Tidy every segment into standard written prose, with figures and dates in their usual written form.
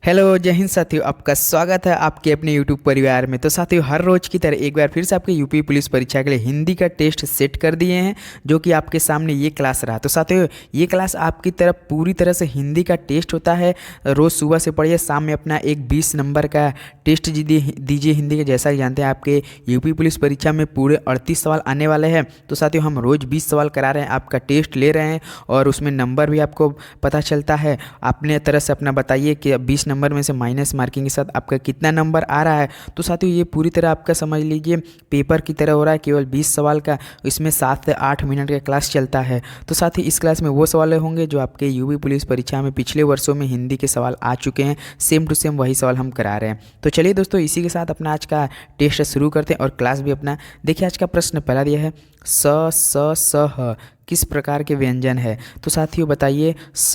Hello जय हिंद साथियों, आपका स्वागत है आपके अपने यूट्यूब परिवार में। तो साथियों, हर रोज की तरह एक बार फिर से आपके यूपी पुलिस परीक्षा के लिए हिंदी का टेस्ट सेट कर दिए हैं, जो कि आपके सामने ये क्लास रहा। तो साथियों, ये क्लास आपकी तरफ पूरी तरह से हिंदी का टेस्ट होता है। रोज़ सुबह से पढ़िए, शाम में अपना एक 20 नंबर का टेस्ट दीजिए हिंदी के। जैसा कि जानते हैं, आपके यूपी पुलिस परीक्षा में पूरे 38 सवाल आने वाले हैं। तो साथियों, हम रोज़ 20 सवाल करा रहे हैं, आपका टेस्ट ले रहे हैं और उसमें नंबर भी आपको पता चलता है। अपने तरह से अपना बताइए कि 20 नंबर में से माइनस मार्किंग के साथ आपका कितना नंबर आ रहा है। तो साथियों, ये पूरी तरह आपका समझ लीजिए पेपर की तरह हो रहा है, केवल 20 सवाल का। इसमें 7 से 8 मिनट का क्लास चलता है। तो साथ ही इस क्लास में वो सवाल होंगे जो आपके यूपी पुलिस परीक्षा में पिछले वर्षों में हिंदी के सवाल आ चुके हैं। सेम टू सेम वही सवाल हम करा रहे हैं। तो चलिए दोस्तों, इसी के साथ अपना आज का टेस्ट शुरू करते हैं और क्लास भी अपना देखिए। आज का प्रश्न पहला दिया है, स किस प्रकार के व्यंजन है। तो साथियों बताइए, स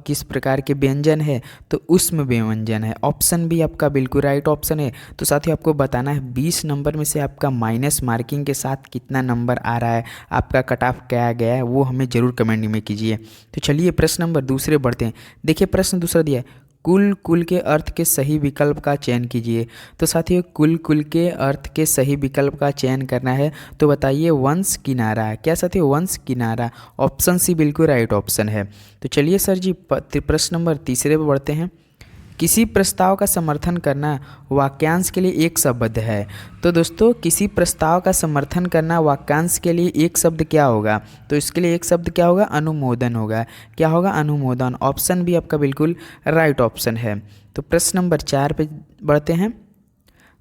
किस प्रकार के व्यंजन है। तो उष्म व्यंजन है। ऑप्शन भी आपका बिल्कुल राइट ऑप्शन है। तो साथियों, आपको बताना है 20 नंबर में से आपका माइनस मार्किंग के साथ कितना नंबर आ रहा है, आपका कट ऑफ क्या गया है, वो हमें ज़रूर कमेंट में कीजिए। तो चलिए प्रश्न नंबर दूसरे बढ़ते हैं। देखिए प्रश्न दूसरा दिया है, कुल के अर्थ के सही विकल्प का चयन कीजिए। तो साथियों, कुल के अर्थ के सही विकल्प का चयन करना है। तो बताइए वंश किनारा। क्या साथियों, वंश किनारा। ऑप्शन सी बिल्कुल राइट ऑप्शन है। तो चलिए सर जी, प्रश्न नंबर तीसरे पर बढ़ते हैं। किसी प्रस्ताव का समर्थन करना वाक्यांश के लिए एक शब्द है। तो दोस्तों, किसी प्रस्ताव का समर्थन करना वाक्यांश के लिए एक शब्द क्या होगा। तो इसके लिए एक शब्द क्या होगा, अनुमोदन होगा। क्या होगा, अनुमोदन। ऑप्शन भी आपका बिल्कुल राइट ऑप्शन है। तो प्रश्न नंबर 4 पे बढ़ते हैं।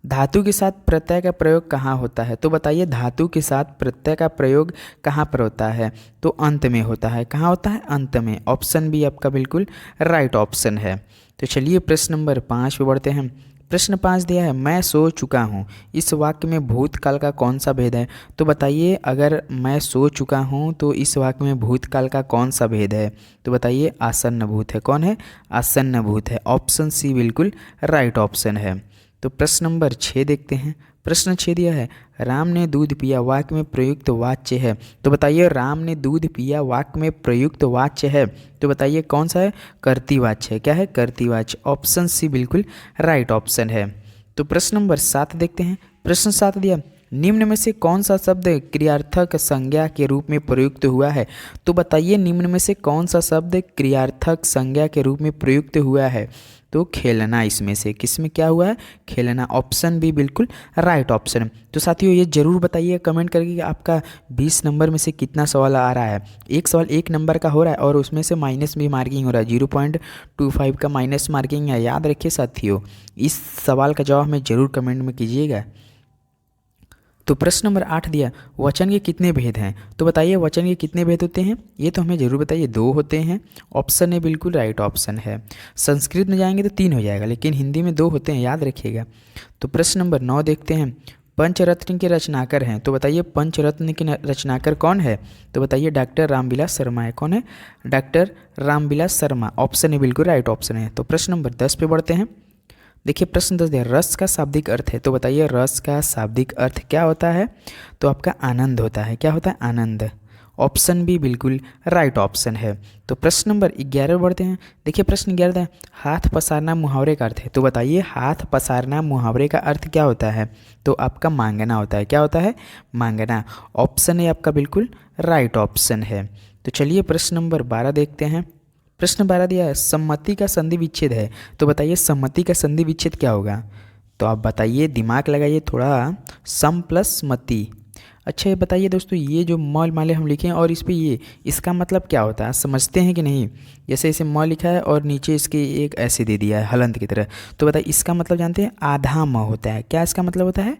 धातु के साथ प्रत्यय का प्रयोग कहाँ होता है। तो बताइए धातु के साथ प्रत्यय का प्रयोग कहाँ पर होता है। तो अंत में होता है। कहाँ होता है, अंत में। ऑप्शन भी आपका बिल्कुल राइट ऑप्शन है। तो चलिए प्रश्न नंबर 5 पे बढ़ते हैं। प्रश्न 5 दिया है, मैं सो चुका हूँ। इस वाक्य में भूतकाल का कौन सा भेद है। तो बताइए, अगर मैं सो चुका हूँ तो इस वाक्य में भूतकाल का कौन सा भेद है। तो बताइए आसन्न भूत है। कौन है, आसन्न भूत है। ऑप्शन सी बिल्कुल राइट ऑप्शन है। तो प्रश्न नंबर 6 देखते हैं। प्रश्न 6 दिया है, राम ने दूध पिया वाक्य में प्रयुक्त वाच्य है। तो बताइए राम ने दूध पिया वाक्य में प्रयुक्त वाच्य है। तो बताइए कौन सा है, कर्तृवाच्य है। क्या है, कर्तृवाच्य। ऑप्शन सी बिल्कुल राइट ऑप्शन है। तो प्रश्न नंबर 7 देखते हैं। प्रश्न 7 दिया, निम्न में से कौन सा शब्द क्रियार्थक संज्ञा के रूप में प्रयुक्त हुआ है। तो बताइए निम्न में से कौन सा शब्द क्रियार्थक संज्ञा के रूप में प्रयुक्त हुआ है। तो खेलना इसमें से किस में क्या हुआ है, खेलना। ऑप्शन भी बिल्कुल राइट ऑप्शन है। तो साथियों, ये जरूर बताइए कमेंट करके कि आपका 20 नंबर में से कितना सवाल आ रहा है। एक सवाल 1 नंबर का हो रहा है और उसमें से माइनस भी मार्किंग हो रहा है। 0.25 का माइनस मार्किंग है। याद रखिए साथियों, इस सवाल का जवाब हमें जरूर कमेंट में कीजिएगा। तो प्रश्न नंबर 8 दिया, वचन के कितने भेद हैं। तो बताइए वचन के कितने भेद होते हैं। ये तो हमें जरूर बताइए। 2 होते हैं। ऑप्शन ए बिल्कुल राइट ऑप्शन है। संस्कृत में जाएंगे तो 3 हो जाएगा, लेकिन हिंदी में 2 होते हैं, याद रखिएगा। तो प्रश्न नंबर 9 देखते हैं। पंचरत्न के रचनाकर हैं। तो बताइए पंचरत्न के रचनाकर कौन है। तो बताइए डॉक्टर रामविलास शर्मा है। कौन है, doctor Ramvilas Sharma. Option A बिल्कुल राइट ऑप्शन है। तो प्रश्न नंबर 10 पे बढ़ते हैं। देखिए प्रश्न 10 दिया, रस का शाब्दिक अर्थ है। तो बताइए रस का शाब्दिक अर्थ क्या होता है। तो आपका आनंद होता है। क्या होता है, आनंद। ऑप्शन भी बिल्कुल राइट ऑप्शन है। तो प्रश्न नंबर 11 बढ़ते हैं। देखिए प्रश्न 11 है, हाथ पसारना मुहावरे का अर्थ है। तो बताइए हाथ पसारना मुहावरे का अर्थ क्या होता है। तो आपका मांगना होता है। क्या होता है, मांगना। ऑप्शन ए आपका बिल्कुल राइट ऑप्शन है। तो चलिए प्रश्न नंबर 12 देखते हैं। प्रश्न 12 दिया है, सम्मति का संधि विच्छेद है। तो बताइए सम्मति का संधि विच्छेद क्या होगा। तो आप बताइए, दिमाग लगाइए थोड़ा। सम प्लस मति। अच्छा ये बताइए दोस्तों, ये जो मॉल माले हम लिखे हैं और इस पे ये, इसका मतलब क्या होता है, समझते हैं कि नहीं। जैसे इसे म लिखा है और नीचे इसके एक ऐसे दे दिया है हलंत की तरह। तो बताइए इसका मतलब जानते हैं, आधा म होता है। क्या इसका मतलब होता है,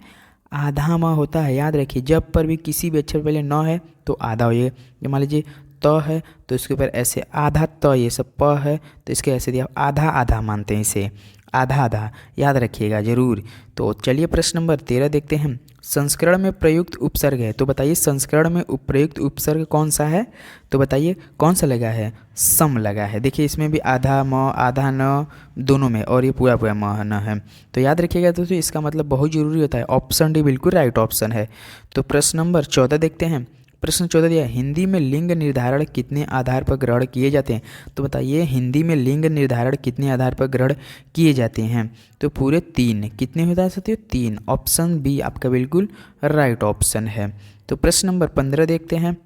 आधा म होता है। याद रखिए, जब पर भी किसी भी अक्षर पहले न है तो आधा होइए। मान लीजिए त है तो इसके ऊपर ऐसे आधा त, ये सब प है तो इसके ऐसे दिया, आधा आधा मानते हैं इसे, आधा आधा। याद रखिएगा जरूर। तो चलिए प्रश्न नंबर 13 देखते हैं। संस्करण में प्रयुक्त उपसर्ग है। तो बताइए संस्करण में प्रयुक्त उपसर्ग कौन सा है। तो बताइए कौन सा लगा है, सम लगा है। देखिए इसमें भी आधा म आधा न दोनों में, और ये पूरा पूरा म न है। तो याद रखिएगा दोस्तों, इसका मतलब बहुत जरूरी होता है। ऑप्शन डी बिल्कुल राइट ऑप्शन है। तो प्रश्न नंबर 14 देखते हैं। प्रश्न 14 दिया है, हिंदी में लिंग निर्धारण कितने आधार पर ग्रहण किए जाते हैं? तो बताइए हिंदी में लिंग निर्धारण कितने आधार पर ग्रहण किए जाते हैं? तो पूरे 3। कितने हो सकते हो? 3। ऑप्शन बी आपका बिल्कुल राइट ऑप्शन है। तो प्रश्न नंबर 15 देखते हैं।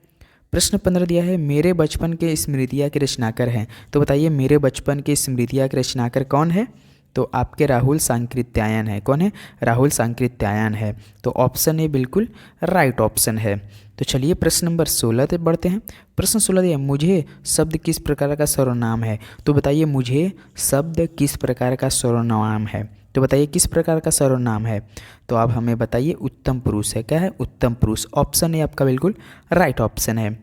प्रश्न 15 दिया है, मेरे बचपन के स्मृतियाँ के रचनाकर हैं। तो बताइए मेरे बचपन के स्मृतियाँ के रचनाकर कौन है? तो आपके राहुल सांकृत्यायन है। कौन है? राहुल सांकृत्यायन है। तो ऑप्शन ए बिल्कुल राइट ऑप्शन है। तो चलिए प्रश्न नंबर 16 पे बढ़ते हैं। प्रश्न 16 दिया, मुझे शब्द किस प्रकार का सर्वनाम है? तो बताइए मुझे शब्द किस प्रकार का सर्वनाम है? तो बताइए किस प्रकार का सर्वनाम है? तो आप हमें बताइए उत्तम पुरुष है। क्या है? उत्तम पुरुष। ऑप्शन ए आपका बिल्कुल राइट ऑप्शन है।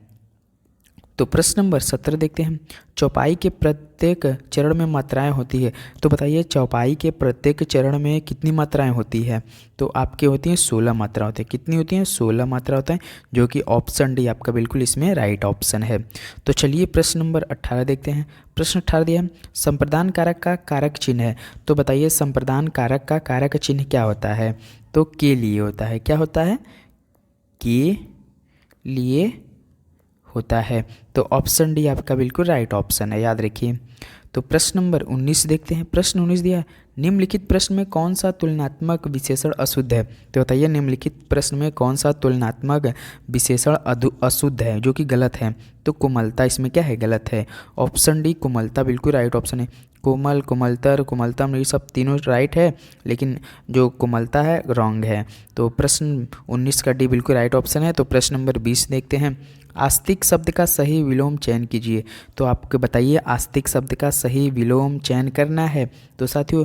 तो प्रश्न नंबर 17 देखते हैं। चौपाई के प्रत्येक चरण में मात्राएं होती है। तो बताइए चौपाई के प्रत्येक चरण में कितनी मात्राएं होती है? तो आपके होती हैं 16 मात्रा होती है। कितनी होती हैं? 16 मात्रा होता है, जो कि ऑप्शन डी आपका बिल्कुल इसमें राइट ऑप्शन है। तो चलिए प्रश्न नंबर 18 देखते हैं। प्रश्न 18 दिया है, संप्रदान कारक का कारक चिन्ह है। तो बताइए संप्रदान कारक का कारक चिन्ह क्या होता है? तो के लिए होता है। क्या होता है? के लिए होता है। तो ऑप्शन डी आपका बिल्कुल राइट ऑप्शन है, याद रखिए। तो प्रश्न नंबर 19 देखते हैं। प्रश्न 19 दिया है, निम्नलिखित प्रश्न में कौन सा तुलनात्मक विशेषण अशुद्ध है? तो बताइए निम्नलिखित प्रश्न में कौन सा तुलनात्मक विशेषण अशुद्ध है, जो कि गलत है? तो कोमलता इसमें क्या है? गलत है। ऑप्शन डी कोमलता बिल्कुल राइट ऑप्शन है। कोमल, कोमलतर, कोमलतम, ये सब तीनों राइट है, लेकिन जो कोमलता है रॉन्ग है। तो प्रश्न 19 का डी बिल्कुल राइट ऑप्शन है। तो प्रश्न नंबर 20 देखते हैं। आस्तिक शब्द का सही विलोम चयन कीजिए। तो आपको बताइए आस्तिक शब्द का सही विलोम चयन करना है। तो साथियों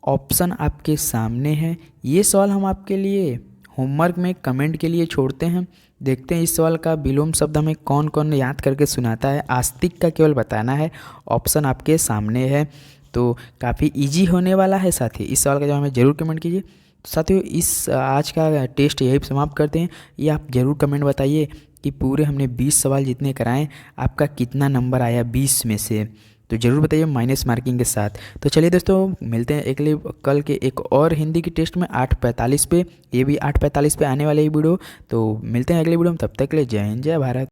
ऑप्शन आपके सामने है। ये सवाल हम आपके लिए होमवर्क में कमेंट के लिए छोड़ते हैं। देखते हैं इस सवाल का विलोम शब्द हमें कौन कौन याद करके सुनाता है। आस्तिक का केवल बताना है। ऑप्शन आपके सामने है। तो काफ़ी इजी होने वाला है साथी। इस सवाल का जवाब हमें ज़रूर कमेंट कीजिए। साथियों इस आज का टेस्ट यही समाप्त करते हैं। ये आप ज़रूर कमेंट बताइए कि पूरे हमने 20 सवाल जितने कराएं आपका कितना नंबर आया 20 में से। तो ज़रूर बताइए माइनस मार्किंग के साथ। तो चलिए दोस्तों मिलते हैं अगले कल के एक और हिंदी की टेस्ट में 8:45 पे। ये भी 8:45 पे आने वाले ही वीडियो। तो मिलते हैं अगले वीडियो में, तब तक के लिए जय हिंद जय भारत।